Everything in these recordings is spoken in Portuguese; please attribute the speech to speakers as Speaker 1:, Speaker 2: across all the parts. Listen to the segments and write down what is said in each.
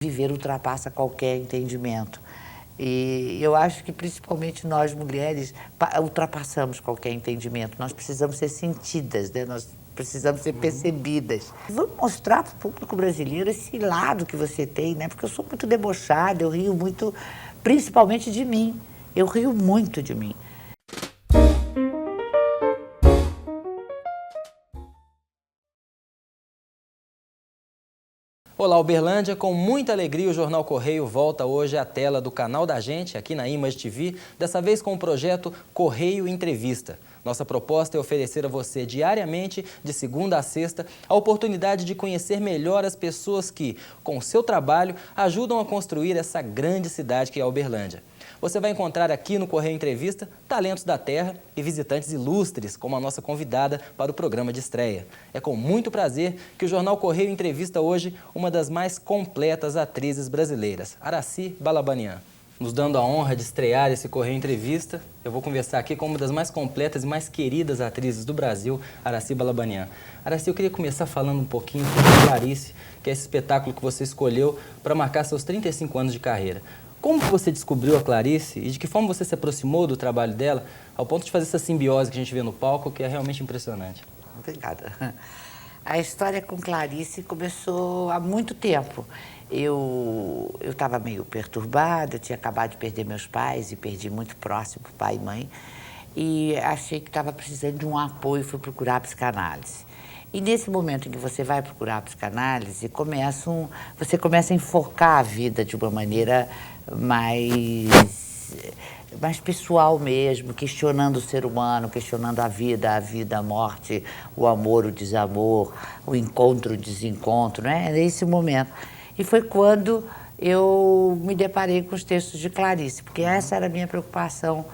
Speaker 1: Viver ultrapassa qualquer entendimento. E eu acho que, principalmente nós mulheres, ultrapassamos qualquer entendimento. Nós precisamos ser sentidas, né? Nós precisamos ser percebidas. Vamos mostrar para o público brasileiro esse lado que você tem, né? Porque eu sou muito debochada, eu rio muito, principalmente de mim. Eu rio muito de mim.
Speaker 2: Olá, Uberlândia. Com muita alegria, o Jornal Correio volta hoje à tela do canal da gente, aqui na Image TV, dessa vez com o projeto Correio Entrevista. Nossa proposta é oferecer a você diariamente, de segunda a sexta, a oportunidade de conhecer melhor as pessoas que, com o seu trabalho, ajudam a construir essa grande cidade que é a Uberlândia. Você vai encontrar aqui no Correio Entrevista talentos da terra e visitantes ilustres, como a nossa convidada para o programa de estreia. É com muito prazer que o Jornal Correio entrevista hoje uma das mais completas atrizes brasileiras, Aracy Balabanian. Nos dando a honra de estrear esse Correio Entrevista, eu vou conversar aqui com uma das mais completas e mais queridas atrizes do Brasil, Aracy Balabanian. Aracy, eu queria começar falando um pouquinho sobre Clarice, que é esse espetáculo que você escolheu para marcar seus 35 anos de carreira. Como que você descobriu a Clarice e de que forma você se aproximou do trabalho dela ao ponto de fazer essa simbiose que a gente vê no palco, que é realmente impressionante?
Speaker 1: Obrigada. A história com Clarice começou há muito tempo. Eu estava meio perturbada, eu tinha acabado de perder meus pais e perdi muito próximo, pai e mãe, e achei que estava precisando de um apoio e fui procurar a psicanálise. E nesse momento em que você vai procurar a psicanálise, você começa a enfocar a vida de uma maneira mais pessoal mesmo, questionando o ser humano, questionando a vida, a morte, o amor, o desamor, o encontro, o desencontro, né? Nesse momento. E foi quando eu me deparei com os textos de Clarice, porque essa era a minha preocupação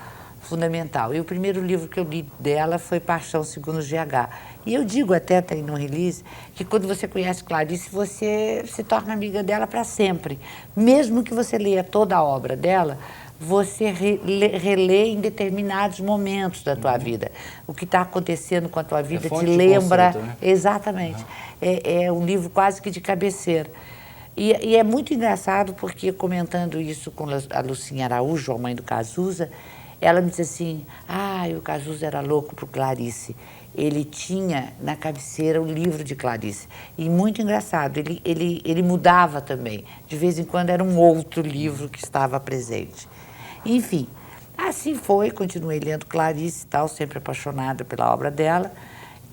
Speaker 1: fundamental. E o primeiro livro que eu li dela foi Paixão Segundo GH. E eu digo até, tem no release, que quando você conhece Clarice, você se torna amiga dela para sempre. Mesmo que você leia toda a obra dela, você relê em determinados momentos da tua vida. O que está acontecendo com a tua vida te lembra...
Speaker 2: Conceito, né?
Speaker 1: Exatamente. É um livro quase que de cabeceira. E é muito engraçado porque, comentando isso com a Lucinha Araújo, a mãe do Cazuza, ela me disse assim, o Cazuza era louco por Clarice. Ele tinha na cabeceira o livro de Clarice. E muito engraçado, ele mudava também. De vez em quando era um outro livro que estava presente. Enfim, assim foi, continuei lendo Clarice e tal, sempre apaixonada pela obra dela,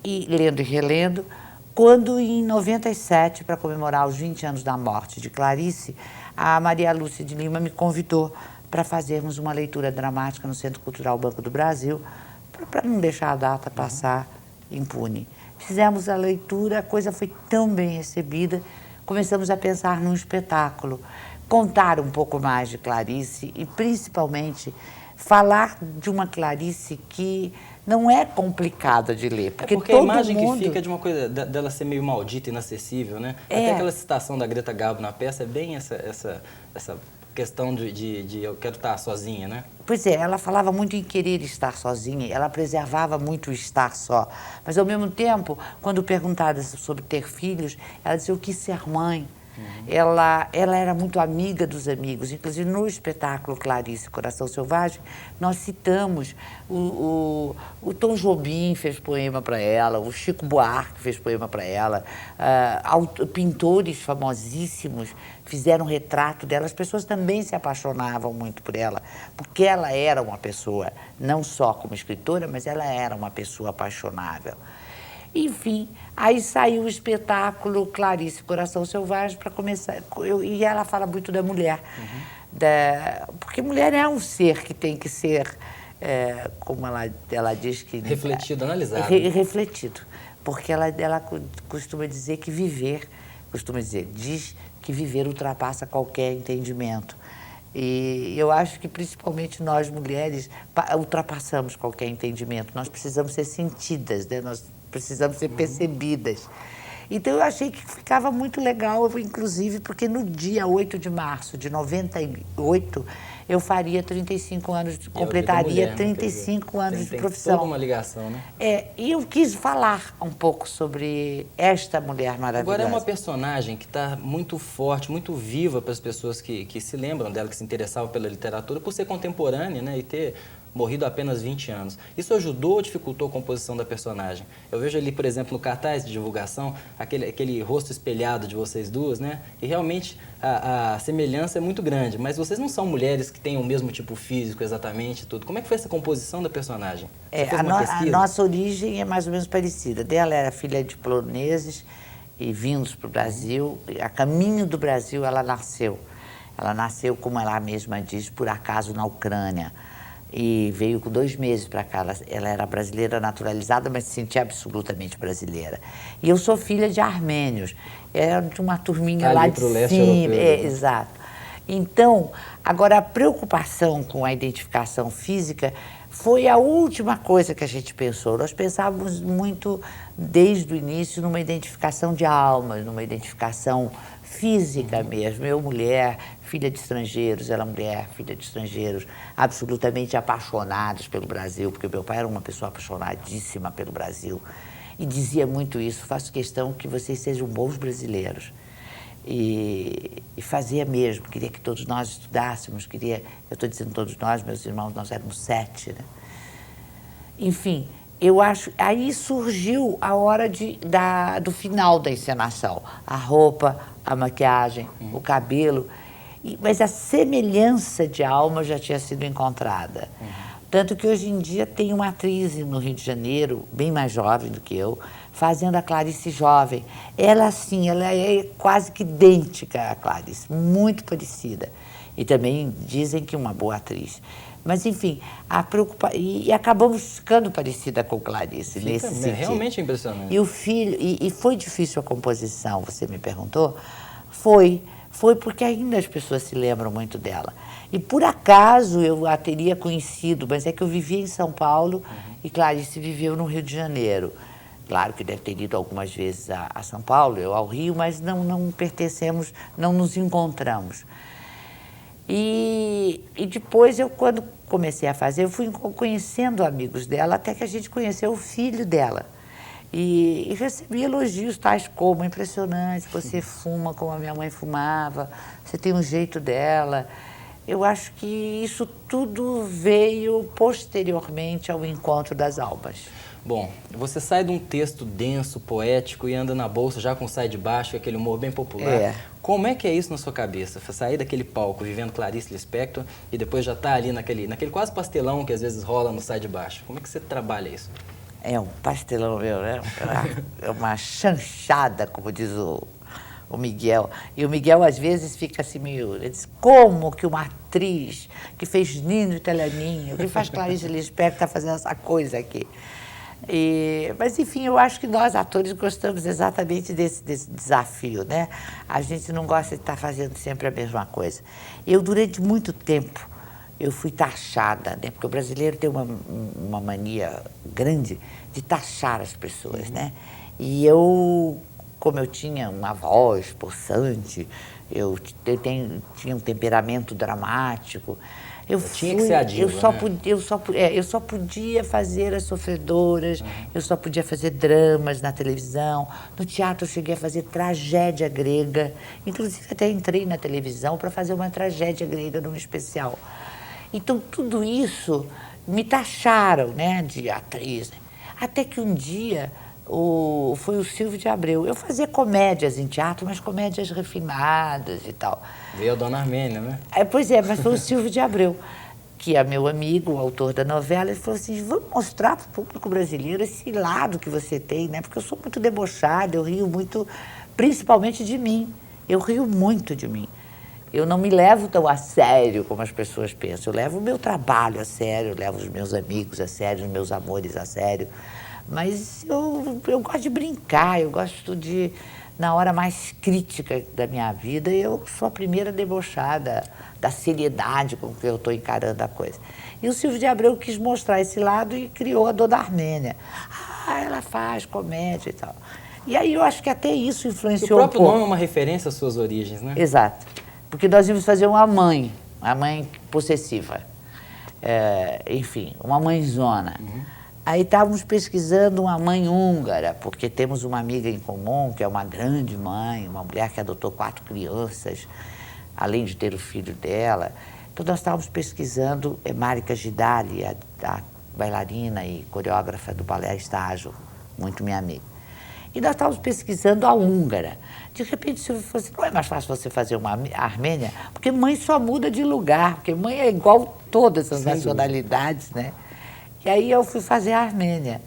Speaker 1: e lendo e relendo. Quando, em 97, para comemorar os 20 anos da morte de Clarice, a Maria Lúcia de Lima me convidou para fazermos uma leitura dramática no Centro Cultural Banco do Brasil, para não deixar a data passar impune. Fizemos a leitura, a coisa foi tão bem recebida, começamos a pensar num espetáculo, contar um pouco mais de Clarice e, principalmente, falar de uma Clarice que não é complicada de ler. Porque
Speaker 2: a imagem que fica de uma coisa dela ser meio maldita, inacessível, né? Até aquela citação da Greta Garbo na peça é bem essa questão de eu quero estar sozinha, né?
Speaker 1: Pois é, ela falava muito em querer estar sozinha, ela preservava muito o estar só. Mas, ao mesmo tempo, quando perguntada sobre ter filhos, ela dizia, eu quis ser mãe. Ela era muito amiga dos amigos, inclusive no espetáculo Clarice, Coração Selvagem, nós citamos o Tom Jobim fez poema para ela, o Chico Buarque fez poema para ela, pintores famosíssimos fizeram retrato dela, as pessoas também se apaixonavam muito por ela, porque ela era uma pessoa, não só como escritora, mas ela era uma pessoa apaixonável. Enfim, aí saiu o espetáculo Clarice, Coração Selvagem, para começar. E ela fala muito da mulher. Porque mulher é um ser que tem que ser, como ela diz que...
Speaker 2: Refletido, analisado.
Speaker 1: Refletido. Porque ela costuma dizer que diz que viver ultrapassa qualquer entendimento. E eu acho que, principalmente nós mulheres, ultrapassamos qualquer entendimento. Nós precisamos ser sentidas, né? Nós precisamos ser percebidas. Então eu achei que ficava muito legal, inclusive, porque no dia 8 de março de 98, eu faria 35 anos, completaria
Speaker 2: mulher,
Speaker 1: 35 anos de profissão.
Speaker 2: Toda uma ligação, né?
Speaker 1: E eu quis falar um pouco sobre esta mulher maravilhosa.
Speaker 2: Agora é uma personagem que está muito forte, muito viva para as pessoas que se lembram dela, que se interessavam pela literatura, por ser contemporânea, né, e ter morrido há apenas 20 anos. Isso ajudou ou dificultou a composição da personagem? Eu vejo ali, por exemplo, no cartaz de divulgação, aquele rosto espelhado de vocês duas, né? E realmente a semelhança é muito grande, mas vocês não são mulheres que têm o mesmo tipo físico exatamente, tudo. Como é que foi essa composição da personagem? Você fez uma pesquisa?
Speaker 1: A nossa origem é mais ou menos parecida. Dela era filha de poloneses e vindos para o Brasil. A caminho do Brasil ela nasceu. Ela nasceu, como ela mesma diz, por acaso na Ucrânia. E veio com 2 meses para cá. Ela era brasileira naturalizada, mas se sentia absolutamente brasileira. E eu sou filha de armênios. Era de uma turminha lá de cima. Exato. Então, agora a preocupação com a identificação física foi a última coisa que a gente pensou. Nós pensávamos muito, desde o início, numa identificação de almas, numa identificação física mesmo. Eu, mulher, filha de estrangeiros, ela mulher, filha de estrangeiros, absolutamente apaixonados pelo Brasil, porque meu pai era uma pessoa apaixonadíssima pelo Brasil. E dizia muito isso: faço questão que vocês sejam bons brasileiros. E fazia mesmo, queria que todos nós estudássemos, eu estou dizendo todos nós, meus irmãos, nós éramos 7, né? Enfim, eu acho, aí surgiu a hora do final da encenação, a roupa, a maquiagem, o cabelo, mas a semelhança de alma já tinha sido encontrada. Tanto que hoje em dia tem uma atriz no Rio de Janeiro, bem mais jovem do que eu, fazendo a Clarice jovem. Ela, sim, ela é quase que idêntica à Clarice, muito parecida. E também dizem que é uma boa atriz. Mas, enfim, e acabamos ficando parecida com Clarice nesse sentido.
Speaker 2: Realmente impressionante.
Speaker 1: E o filho, e foi difícil a composição, você me perguntou? Foi porque ainda as pessoas se lembram muito dela. E por acaso eu a teria conhecido, mas é que eu vivia em São Paulo e Clarice viveu no Rio de Janeiro. Claro que deve ter ido algumas vezes a São Paulo, eu ao Rio, mas não pertencemos, não nos encontramos. E depois, quando comecei a fazer, eu fui conhecendo amigos dela, até que a gente conheceu o filho dela. E recebi elogios tais como: impressionante, você fuma como a minha mãe fumava, você tem um jeito dela. Eu acho que isso tudo veio posteriormente ao encontro das almas.
Speaker 2: Bom, você sai de um texto denso, poético, e anda na bolsa já com sai de baixo, aquele humor bem popular. Como é que é isso na sua cabeça? Sair daquele palco, vivendo Clarice Lispector, e depois já tá ali naquele quase pastelão que às vezes rola no sai de baixo. Como é que você trabalha isso?
Speaker 1: É um pastelão meu, né? É uma chanchada, como diz o Miguel. E o Miguel, às vezes, fica assim meio... Ele diz: como que uma atriz que fez Nino e Teleninho, que faz Clarice Lispector, está fazendo essa coisa aqui? Mas, enfim, eu acho que nós, atores, gostamos exatamente desse desafio, né? A gente não gosta de estar fazendo sempre a mesma coisa. Eu, durante muito tempo, eu fui taxada, né? Porque o brasileiro tem uma mania grande de taxar as pessoas, né? E eu, como eu tinha uma voz possante, eu tinha um temperamento dramático,
Speaker 2: tinha que ser a diva,
Speaker 1: eu só podia fazer as sofredoras, eu só podia fazer dramas na televisão. No teatro eu cheguei a fazer tragédia grega, inclusive até entrei na televisão para fazer uma tragédia grega num especial. Então tudo isso me taxaram, né, de atriz. Até que um dia foi o Silvio de Abreu. Eu fazia comédias em teatro, mas comédias refinadas e tal.
Speaker 2: Veio a Dona Armênia, né?
Speaker 1: Pois é, mas foi o Silvio de Abreu, que é meu amigo, o autor da novela. Ele falou assim: vamos mostrar para o público brasileiro esse lado que você tem, né? Porque eu sou muito debochada, eu rio muito, principalmente de mim. Eu rio muito de mim. Eu não me levo tão a sério como as pessoas pensam. Eu levo o meu trabalho a sério, eu levo os meus amigos a sério, os meus amores a sério. Mas eu gosto de brincar, eu gosto de, na hora mais crítica da minha vida, eu sou a primeira debochada da seriedade com que eu estou encarando a coisa. E o Silvio de Abreu quis mostrar esse lado e criou a Dona Armênia. Ela faz comédia e tal. E aí eu acho que até isso
Speaker 2: O
Speaker 1: influenciou
Speaker 2: próprio
Speaker 1: um pouco.
Speaker 2: nome é uma referência às suas origens, né?
Speaker 1: Exato. Porque nós íamos fazer uma mãe possessiva. Enfim, uma mãezona. Aí estávamos pesquisando uma mãe húngara, porque temos uma amiga em comum, que é uma grande mãe, uma mulher que adotou 4 crianças, além de ter o filho dela. Então nós estávamos pesquisando Marika Gidali, a bailarina e coreógrafa do balé Estágio, muito minha amiga. E nós estávamos pesquisando a húngara. De repente, se eu fosse, não é mais fácil você fazer uma armênia? Porque mãe só muda de lugar, porque mãe é igual todas as nacionalidades, né? E aí eu fui fazer a Armênia.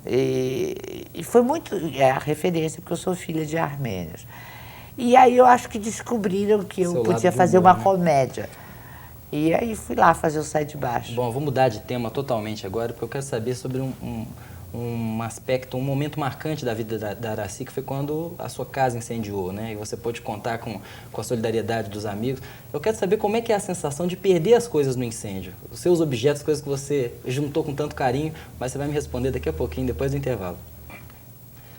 Speaker 1: E foi muito a referência, porque eu sou filha de armênios. E aí eu acho que descobriram que eu podia fazer uma comédia. E aí fui lá fazer o Sai de Baixo.
Speaker 2: Bom, vou mudar de tema totalmente agora, porque eu quero saber sobre um aspecto, um momento marcante da vida da Aracy, que foi quando a sua casa incendiou, né? E você pôde contar com a solidariedade dos amigos. Eu quero saber como é que é a sensação de perder as coisas no incêndio. Os seus objetos, coisas que você juntou com tanto carinho, mas você vai me responder daqui a pouquinho, depois do intervalo.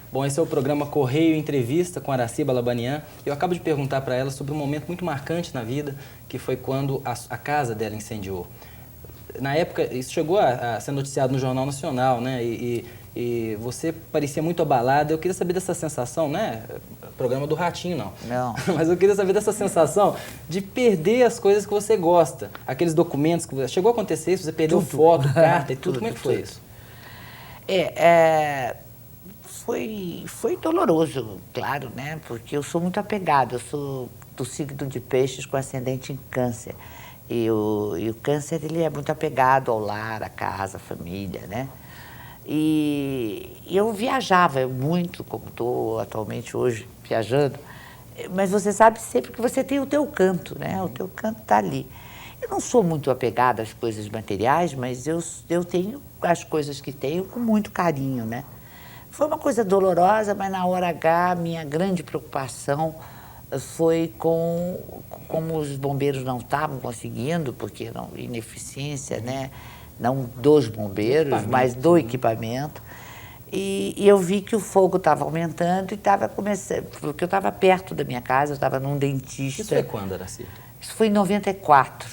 Speaker 2: Bom, esse é o programa Correio Entrevista com Aracy Balabanian. Eu acabo de perguntar para ela sobre um momento muito marcante na vida, que foi quando a casa dela incendiou. Na época, isso chegou a ser noticiado no Jornal Nacional, né? E você parecia muito abalada. Eu queria saber dessa sensação, né? Programa do Ratinho, não.
Speaker 1: Não.
Speaker 2: Mas eu queria saber dessa sensação de perder as coisas que você gosta. Aqueles documentos que... Chegou a acontecer isso? Você perdeu foto, carta e tudo? Como é que foi isso?
Speaker 1: Foi doloroso, claro, né? Porque eu sou muito apegada. Eu sou do signo de Peixes com ascendente em Câncer. E o Câncer, ele é muito apegado ao lar, à casa, à família, né? E eu viajava muito, como estou atualmente hoje viajando, mas você sabe sempre que você tem o teu canto, né? O teu canto está ali. Eu não sou muito apegada às coisas materiais, mas eu tenho as coisas que tenho com muito carinho, né? Foi uma coisa dolorosa, mas na hora H, minha grande preocupação foi como os bombeiros não estavam conseguindo, porque não, ineficiência, né? Não dos bombeiros, mas do equipamento. E eu vi que o fogo estava aumentando e estava começando, porque eu estava perto da minha casa, eu estava num dentista.
Speaker 2: Isso foi quando, Aracy?
Speaker 1: Isso foi em 94,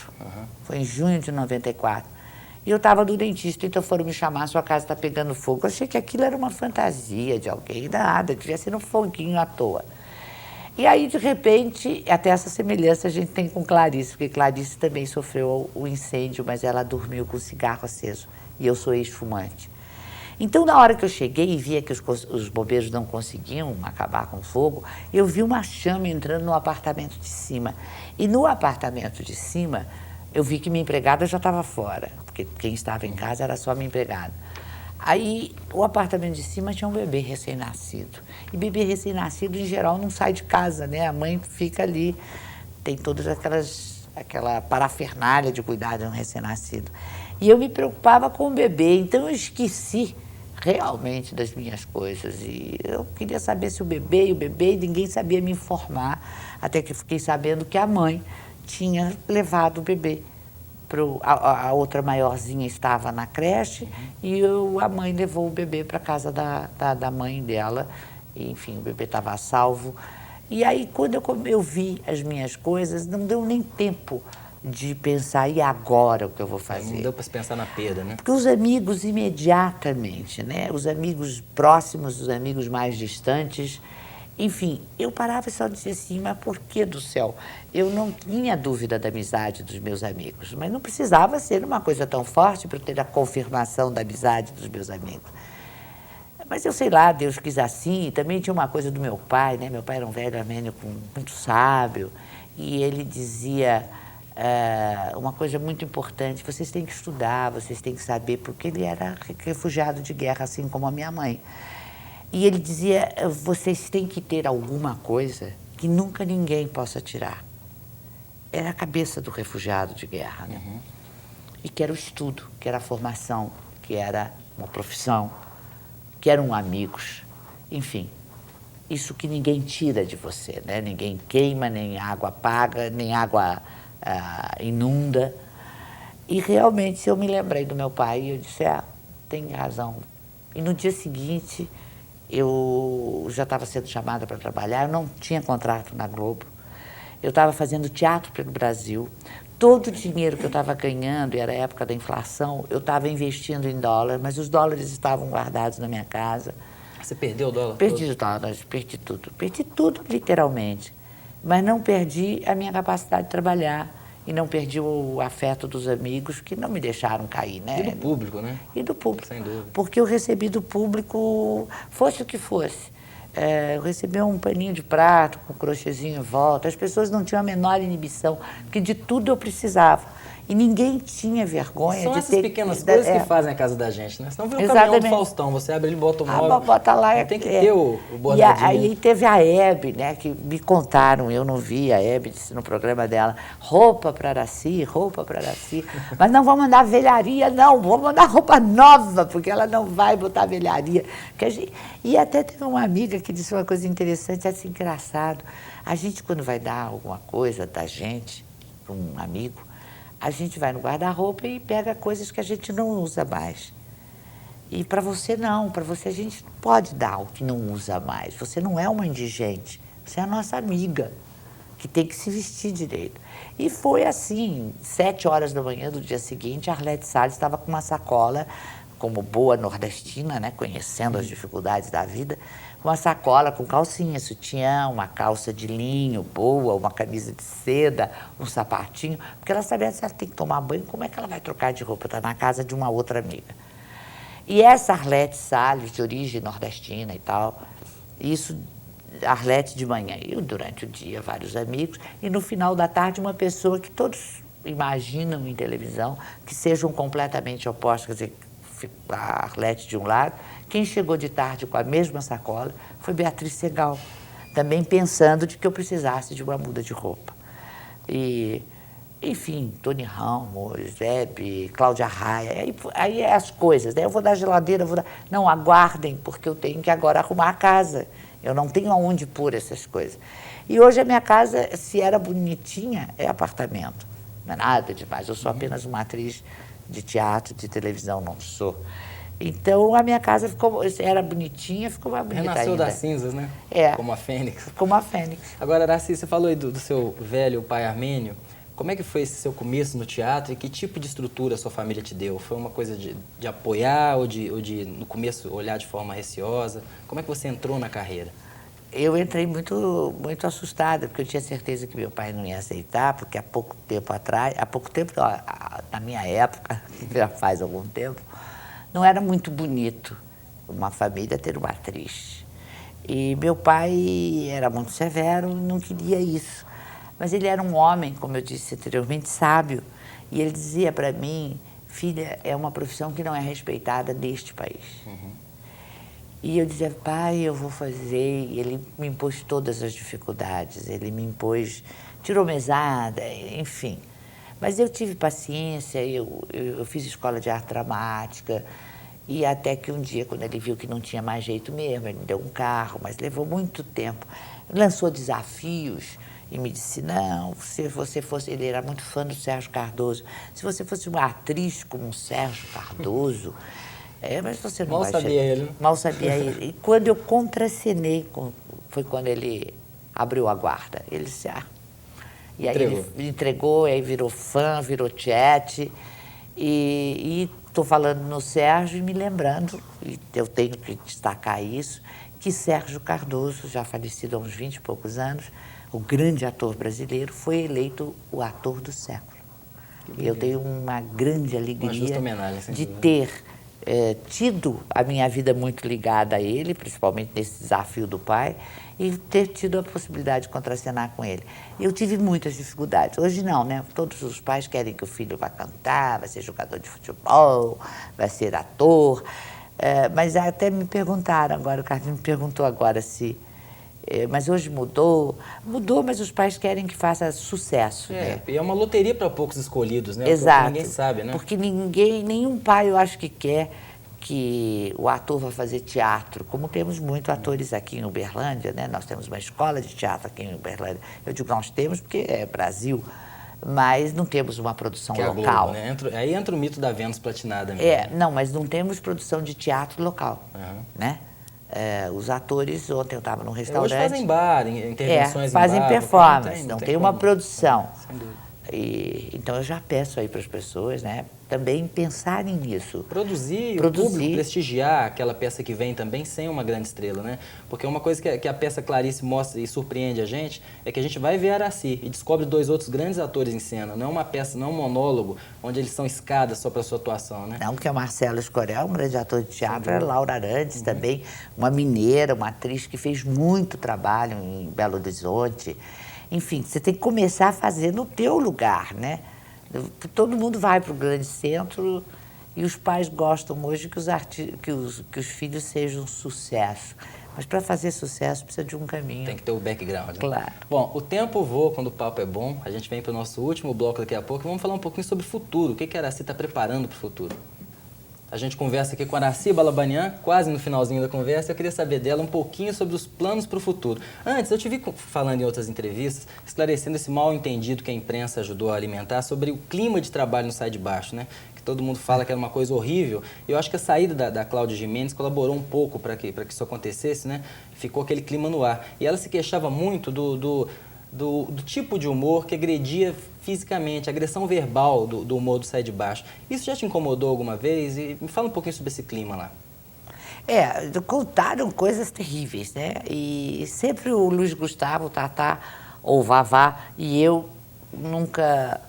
Speaker 1: foi em junho de 94. E eu estava no dentista, então foram me chamar, sua casa está pegando fogo. Eu achei que aquilo era uma fantasia de alguém, nada, devia ser um foguinho à toa. E aí, de repente, até essa semelhança a gente tem com Clarice, porque Clarice também sofreu o incêndio, mas ela dormiu com o cigarro aceso, e eu sou ex-fumante. Então, na hora que eu cheguei e via que os bombeiros não conseguiam acabar com o fogo, eu vi uma chama entrando no apartamento de cima. E no apartamento de cima, eu vi que minha empregada já estava fora, porque quem estava em casa era só minha empregada. Aí, o apartamento de cima tinha um bebê recém-nascido. E bebê recém-nascido, em geral, não sai de casa, né? A mãe fica ali, tem todas aquela parafernália de cuidar de um recém-nascido. E eu me preocupava com o bebê, então eu esqueci realmente das minhas coisas. E eu queria saber se o bebê, e ninguém sabia me informar, até que fiquei sabendo que a mãe tinha levado o bebê. A outra maiorzinha estava na creche e a mãe levou o bebê para a casa da mãe dela. E, enfim, o bebê estava a salvo. E aí, quando eu vi as minhas coisas, não deu nem tempo de pensar, e agora o que eu vou fazer?
Speaker 2: Não deu para se pensar na perda, né?
Speaker 1: Porque os amigos imediatamente, né? Os amigos próximos, os amigos mais distantes, enfim, eu parava e só dizia assim, mas por que do céu? Eu não tinha dúvida da amizade dos meus amigos, mas não precisava ser uma coisa tão forte para eu ter a confirmação da amizade dos meus amigos. Mas eu sei lá, Deus quis assim, e também tinha uma coisa do meu pai, né? Meu pai era um velho armênio muito sábio, e ele dizia uma coisa muito importante, vocês têm que estudar, vocês têm que saber, porque ele era refugiado de guerra, assim como a minha mãe. E ele dizia, vocês têm que ter alguma coisa que nunca ninguém possa tirar. Era a cabeça do refugiado de guerra, né? E que era o estudo, que era a formação, que era uma profissão, que eram amigos, enfim. Isso que ninguém tira de você, né? Ninguém queima, nem água apaga, nem água inunda. E realmente eu me lembrei do meu pai e eu disse, tem razão. E no dia seguinte eu já estava sendo chamada para trabalhar, eu não tinha contrato na Globo. Eu estava fazendo teatro pelo Brasil. Todo o dinheiro que eu estava ganhando, e era a época da inflação, eu estava investindo em dólar, mas os dólares estavam guardados na minha casa.
Speaker 2: Você perdeu o dólar?
Speaker 1: Perdi os dólares, perdi tudo. Perdi tudo, literalmente. Mas não perdi a minha capacidade de trabalhar. E não perdi o afeto dos amigos, que não me deixaram cair, né?
Speaker 2: E do público, né?
Speaker 1: E do público.
Speaker 2: Sem dúvida.
Speaker 1: Porque eu recebi do público, fosse o que fosse. Eu recebi um paninho de prato, com um crochêzinho em volta. As pessoas não tinham a menor inibição, porque de tudo eu precisava. E ninguém tinha vergonha
Speaker 2: São
Speaker 1: de
Speaker 2: essas
Speaker 1: ter...
Speaker 2: pequenas coisas que fazem a casa da gente, né? Senão vira um caminhão do Faustão, você abre ele, bota o móvel.
Speaker 1: Bota lá.
Speaker 2: Tem que ter o bordadinho.
Speaker 1: E aí teve a Hebe, né, que me contaram, eu não vi, a Hebe disse no programa dela, roupa para Araci. Mas não vamos mandar velharia, não, vamos mandar roupa nova, porque ela não vai botar velharia. E até teve uma amiga que disse uma coisa interessante, assim, engraçado. A gente, quando vai dar alguma coisa da gente, para um amigo, a gente vai no guarda-roupa e pega coisas que a gente não usa mais. E para você não, para você a gente pode dar o que não usa mais. Você não é uma indigente, você é a nossa amiga, que tem que se vestir direito. E foi assim, 7 horas da manhã do dia seguinte, a Arlete Salles estava com uma sacola, como boa nordestina, né, conhecendo as dificuldades da vida, uma sacola com calcinha, sutiã, uma calça de linho boa, uma camisa de seda, um sapatinho, porque ela sabia se ela tem que tomar banho, como é que ela vai trocar de roupa? Está na casa de uma outra amiga. E essa Arlete Salles, de origem nordestina e tal, isso, Arlete de manhã, eu durante o dia, vários amigos, e no final da tarde uma pessoa que todos imaginam em televisão, que sejam completamente opostos, quer dizer, a Arlete de um lado, quem chegou de tarde com a mesma sacola foi Beatriz Segal, também pensando de que eu precisasse de uma muda de roupa. E, enfim, Tony Ramos, Hebe, Cláudia Raia, aí é as coisas, né? Eu vou dar geladeira, vou dar... Não, aguardem, porque eu tenho que agora arrumar a casa. Eu não tenho aonde pôr essas coisas. E hoje a minha casa, se era bonitinha, é apartamento. Não é nada demais, eu sou apenas uma atriz de teatro, de televisão, não sou. Então, a minha casa era bonitinha, ficou mais bonita
Speaker 2: Renasceu
Speaker 1: ainda.
Speaker 2: das cinzas, né?
Speaker 1: É.
Speaker 2: Como a Fênix.
Speaker 1: Como a Fênix.
Speaker 2: Agora, Araci, você falou aí do seu velho pai armênio. Como é que foi esse seu começo no teatro e que tipo de estrutura a sua família te deu? Foi uma coisa de apoiar ou de, no começo, olhar de forma receosa? Como é que você entrou na carreira?
Speaker 1: Eu entrei muito assustada, porque eu tinha certeza que meu pai não ia aceitar, porque há pouco tempo atrás, na minha época, que já faz algum tempo, não era muito bonito uma família ter uma atriz. E meu pai era muito severo e não queria isso. Mas ele era um homem, como eu disse anteriormente, sábio. E ele dizia para mim, filha, é uma profissão que não é respeitada neste país. Uhum. E eu dizia, pai, eu vou fazer. E ele me impôs todas as dificuldades. Ele me impôs, tirou mesada, enfim. Mas eu tive paciência, eu fiz escola de arte dramática. E até que um dia, quando ele viu que não tinha mais jeito mesmo, ele me deu um carro, mas levou muito tempo. Lançou desafios e me disse, não, se você fosse... Ele era muito fã do Sérgio Cardoso. Se você fosse uma atriz como o Sérgio Cardoso... mas você não
Speaker 2: Mal sabia ele.
Speaker 1: Mal sabia ele. E quando eu contracenei, foi quando ele abriu a guarda. Ele disse, E aí ele entregou, aí virou fã, virou chat. E estou falando no Sérgio e me lembrando, e eu tenho que destacar isso, que Sérgio Cardoso, já falecido há uns 20 e poucos anos, o grande ator brasileiro, foi eleito o ator do século. E eu tenho uma grande alegria de ter tido a minha vida muito ligada a ele, principalmente nesse desafio do pai, e ter tido a possibilidade de contracenar com ele. Eu tive muitas dificuldades. Hoje não, né? Todos os pais querem que o filho vá cantar, vai ser jogador de futebol, vai ser ator. Mas até me perguntaram agora, o Carlinhos me perguntou agora se... mas hoje mudou, mas os pais querem que faça sucesso. Né?
Speaker 2: E é uma loteria para poucos escolhidos, né?
Speaker 1: Exato.
Speaker 2: Ninguém sabe, né?
Speaker 1: Porque nenhum pai eu acho que quer que o ator vá fazer teatro, como temos muitos atores aqui em Uberlândia, né? Nós temos uma escola de teatro aqui em Uberlândia. Eu digo nós temos porque é Brasil, mas não temos uma produção
Speaker 2: que
Speaker 1: local.
Speaker 2: É a Globo, né? Aí entra o mito da Vênus platinada mesmo.
Speaker 1: Não, mas não temos produção de teatro local, né? Os atores, ontem eu estava num restaurante...
Speaker 2: Hoje fazem bar, intervenções em
Speaker 1: fazem
Speaker 2: bar,
Speaker 1: performance, não tem uma
Speaker 2: como.
Speaker 1: produção.
Speaker 2: Sem dúvida.
Speaker 1: Então eu já peço aí para as pessoas, né, também pensarem nisso.
Speaker 2: Produzir, o público prestigiar aquela peça que vem também sem uma grande estrela, né? Porque uma coisa que a peça Clarice mostra e surpreende a gente é que a gente vai ver Araci e descobre 2 outros grandes atores em cena. Não é uma peça, não é um monólogo onde eles são escadas só para sua atuação, né?
Speaker 1: Não, que é o Marcelo Escorel, um grande ator de teatro, a Laura Arantes também, uma mineira, uma atriz que fez muito trabalho em Belo Horizonte. Enfim, você tem que começar a fazer no teu lugar, né? Todo mundo vai para o grande centro e os pais gostam hoje que os filhos sejam um sucesso. Mas para fazer sucesso precisa de um caminho.
Speaker 2: Tem que ter o background, né?
Speaker 1: Claro.
Speaker 2: Bom, o tempo voa quando o papo é bom. A gente vem para o nosso último bloco daqui a pouco e vamos falar um pouquinho sobre o futuro. O que a Araci está preparando para o futuro? A gente conversa aqui com a Araci Balabanian, quase no finalzinho da conversa. Eu queria saber dela um pouquinho sobre os planos para o futuro. Antes, eu te vi falando em outras entrevistas, esclarecendo esse mal-entendido que a imprensa ajudou a alimentar sobre o clima de trabalho no Sai de Baixo, né? Que todo mundo fala que era uma coisa horrível. Eu acho que a saída da Cláudia Gimenez colaborou um pouco para que isso acontecesse, né? Ficou aquele clima no ar. E ela se queixava muito do tipo de humor que agredia fisicamente, a agressão verbal do humor do Sai de Baixo. Isso já te incomodou alguma vez? E me fala um pouquinho sobre esse clima lá.
Speaker 1: Contaram coisas terríveis, né? E sempre o Luiz Gustavo, o Tatá, ou o Vavá, e eu nunca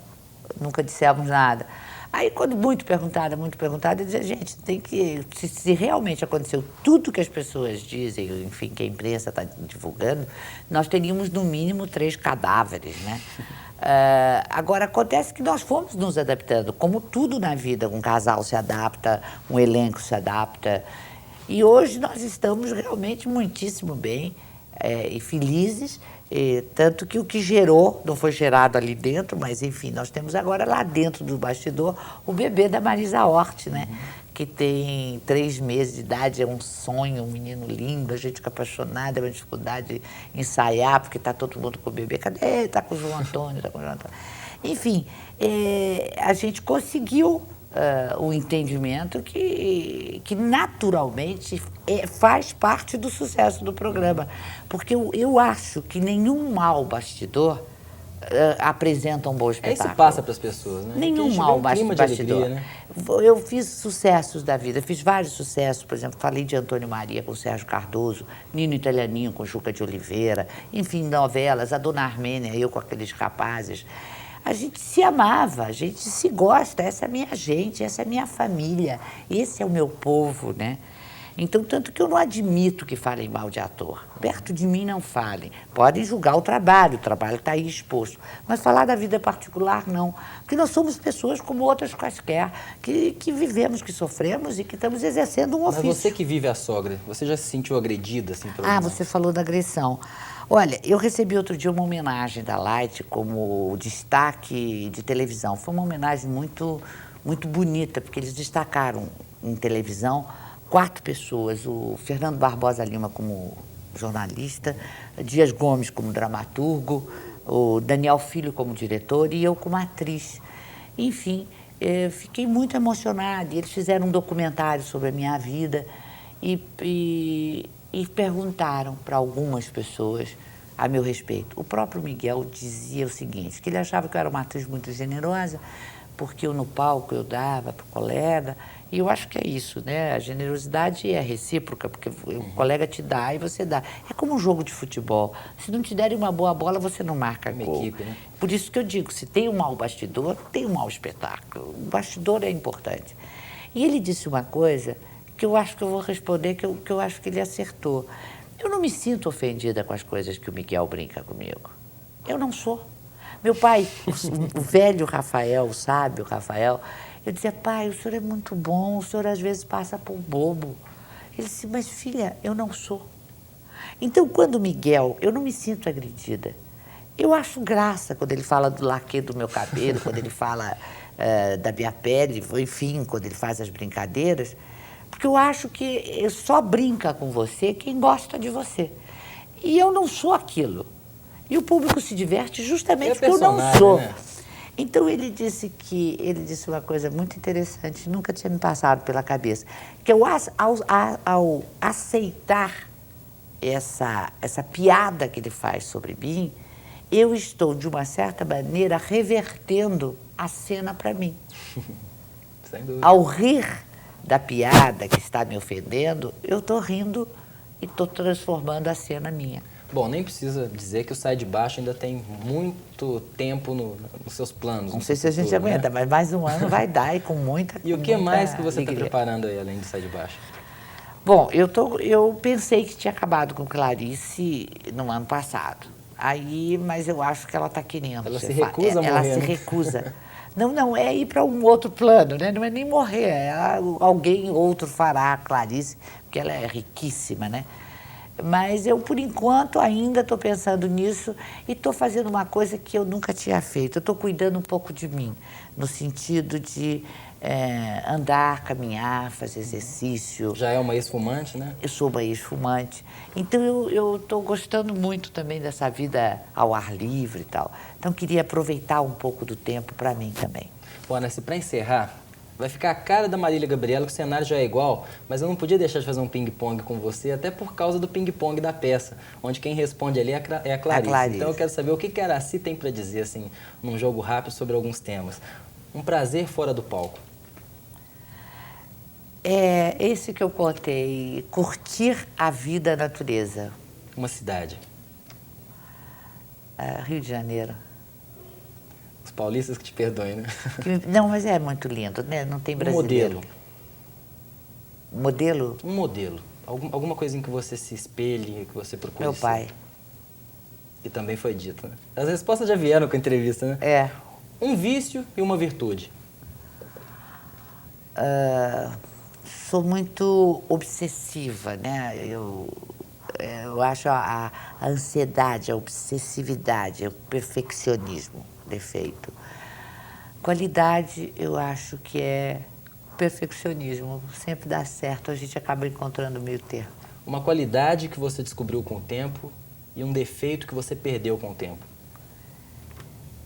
Speaker 1: dissemos nada. Aí, quando muito perguntada, eu dizia, gente, tem que... Se realmente aconteceu tudo que as pessoas dizem, enfim, que a imprensa está divulgando, nós teríamos, no mínimo, 3 cadáveres, né? Agora, acontece que nós fomos nos adaptando, como tudo na vida. Um casal se adapta, um elenco se adapta. E hoje nós estamos realmente muitíssimo bem e felizes. Tanto que o que gerou, não foi gerado ali dentro, mas enfim, nós temos agora lá dentro do bastidor o bebê da Marisa Hort, né? Que tem 3 meses de idade, é um sonho, um menino lindo, a gente fica apaixonada, é uma dificuldade de ensaiar, porque está todo mundo com o bebê. Cadê? Está com o João Antônio, está com o João Antônio. Enfim, a gente conseguiu o entendimento que naturalmente faz parte do sucesso do programa. Porque eu acho que nenhum mau bastidor apresenta um bom espetáculo.
Speaker 2: Isso passa para as pessoas, né?
Speaker 1: Nenhum mau bastidor.
Speaker 2: Alegria, né?
Speaker 1: Eu fiz sucessos da vida, fiz vários sucessos, por exemplo, falei de Antônio Maria com Sérgio Cardoso, Nino Italianinho com Juca de Oliveira, enfim, novelas, a Dona Armênia, eu com aqueles rapazes. A gente se amava, a gente se gosta, essa é a minha gente, essa é a minha família, esse é o meu povo, né? Então, tanto que eu não admito que falem mal de ator. Perto de mim não falem. Podem julgar o trabalho está aí exposto. Mas falar da vida particular, não. Porque nós somos pessoas como outras quaisquer, que vivemos, que sofremos e que estamos exercendo um ofício.
Speaker 2: Mas você que vive a sogra, você já se sentiu agredida, assim, pelo menos?
Speaker 1: Você falou da agressão. Olha, eu recebi outro dia uma homenagem da Light como destaque de televisão. Foi uma homenagem muito, muito bonita, porque eles destacaram em televisão 4 pessoas, o Fernando Barbosa Lima como jornalista, Dias Gomes como dramaturgo, o Daniel Filho como diretor e eu como atriz. Enfim, fiquei muito emocionada. Eles fizeram um documentário sobre a minha vida e perguntaram para algumas pessoas a meu respeito. O próprio Miguel dizia o seguinte, que ele achava que eu era uma atriz muito generosa, porque eu no palco eu dava para o colega, e eu acho que é isso, né? A generosidade é recíproca, porque o colega te dá e você dá. É como um jogo de futebol. Se não te derem uma boa bola, você não marca gol.
Speaker 2: Equipe, né?
Speaker 1: Por isso que eu digo, se tem um mau bastidor, tem um mau espetáculo. O bastidor é importante. E ele disse uma coisa que eu acho que eu vou responder, que eu acho que ele acertou. Eu não me sinto ofendida com as coisas que o Miguel brinca comigo. Eu não sou. Meu pai, o velho Rafael, o sábio Rafael, eu dizia, pai, o senhor é muito bom, o senhor às vezes passa por bobo. Ele disse, mas filha, eu não sou. Então, quando o Miguel, eu não me sinto agredida. Eu acho graça quando ele fala do laque do meu cabelo, quando ele fala da minha pele, enfim, quando ele faz as brincadeiras, porque eu acho que só brinca com você quem gosta de você. E eu não sou aquilo. E o público se diverte justamente porque eu não sou.
Speaker 2: Né?
Speaker 1: Então ele disse uma coisa muito interessante, nunca tinha me passado pela cabeça, que ao aceitar essa piada que ele faz sobre mim, eu estou, de uma certa maneira, revertendo a cena para mim.
Speaker 2: Sem dúvida.
Speaker 1: Ao rir da piada que está me ofendendo, eu estou rindo e estou transformando a cena minha.
Speaker 2: Bom, nem precisa dizer que o Sai de Baixo ainda tem muito tempo nos seus planos.
Speaker 1: Não sei se a gente aguenta, mas mais um ano vai dar e com muita
Speaker 2: E o que mais que você está
Speaker 1: alegria.
Speaker 2: preparando aí, além de Sai de Baixo?
Speaker 1: Bom, eu pensei que tinha acabado com Clarice no ano passado. Mas eu acho que ela está querendo.
Speaker 2: Ela se recusa a morrer,
Speaker 1: Ela se
Speaker 2: né?
Speaker 1: recusa. Não, é ir para um outro plano, né? Não é nem morrer, alguém outro fará a Clarice, porque ela é riquíssima, né? Mas eu, por enquanto, ainda estou pensando nisso e estou fazendo uma coisa que eu nunca tinha feito. Eu estou cuidando um pouco de mim, no sentido de andar, caminhar, fazer exercício.
Speaker 2: Já é uma ex-fumante, né?
Speaker 1: Eu sou uma ex-fumante. Então, eu estou gostando muito também dessa vida ao ar livre e tal. Então, queria aproveitar um pouco do tempo para mim também.
Speaker 2: Bom, Ana, para encerrar, vai ficar a cara da Marília Gabriela, que o cenário já é igual, mas eu não podia deixar de fazer um ping-pong com você, até por causa do ping-pong da peça, onde quem responde ali é a Clarice. Então eu quero saber o que a Aracy tem para dizer, assim, num jogo rápido sobre alguns temas. Um prazer fora do palco.
Speaker 1: É esse que eu contei, curtir a vida, a natureza.
Speaker 2: Uma cidade.
Speaker 1: Rio de Janeiro.
Speaker 2: Os paulistas que te perdoem, né?
Speaker 1: Não, mas é muito lindo, né? Não tem brasileiro. Modelo?
Speaker 2: Um modelo. Alguma coisinha que você se espelhe, que você procure
Speaker 1: Meu
Speaker 2: ser.
Speaker 1: pai.
Speaker 2: Que também foi dito, né? As respostas já vieram com a entrevista, né?
Speaker 1: É.
Speaker 2: Um vício e uma virtude.
Speaker 1: Sou muito obsessiva, né? Eu acho a ansiedade, a obsessividade, o perfeccionismo, defeito. Qualidade, eu acho que é perfeccionismo. Sempre dá certo, a gente acaba encontrando o meio termo.
Speaker 2: Uma qualidade que você descobriu com o tempo e um defeito que você perdeu com o tempo.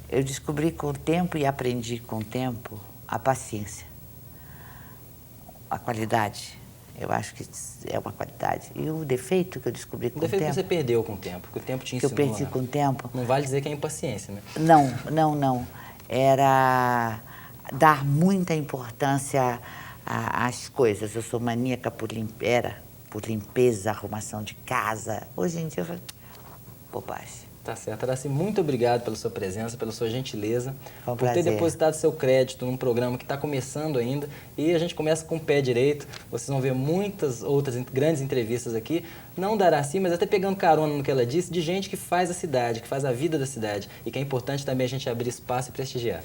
Speaker 1: Eu descobri com o tempo e aprendi com o tempo a paciência. A qualidade, eu acho que é uma qualidade. E o defeito que eu descobri com o tempo...
Speaker 2: O defeito que você perdeu com o tempo, que o tempo te ensinou.
Speaker 1: Que eu perdi com o tempo...
Speaker 2: Não vale dizer que é impaciência, né?
Speaker 1: Não. Era dar muita importância às coisas. Eu sou maníaca por limpeza, arrumação de casa. Hoje em dia, bobagem.
Speaker 2: Tá certo. Aracy, muito obrigado pela sua presença, pela sua gentileza,
Speaker 1: Foi um
Speaker 2: por ter
Speaker 1: prazer.
Speaker 2: depositado seu crédito num programa que está começando ainda. E a gente começa com o pé direito. Vocês vão ver muitas outras grandes entrevistas aqui, não da Aracy, mas até pegando carona no que ela disse, de gente que faz a cidade, que faz a vida da cidade. E que é importante também a gente abrir espaço e prestigiar.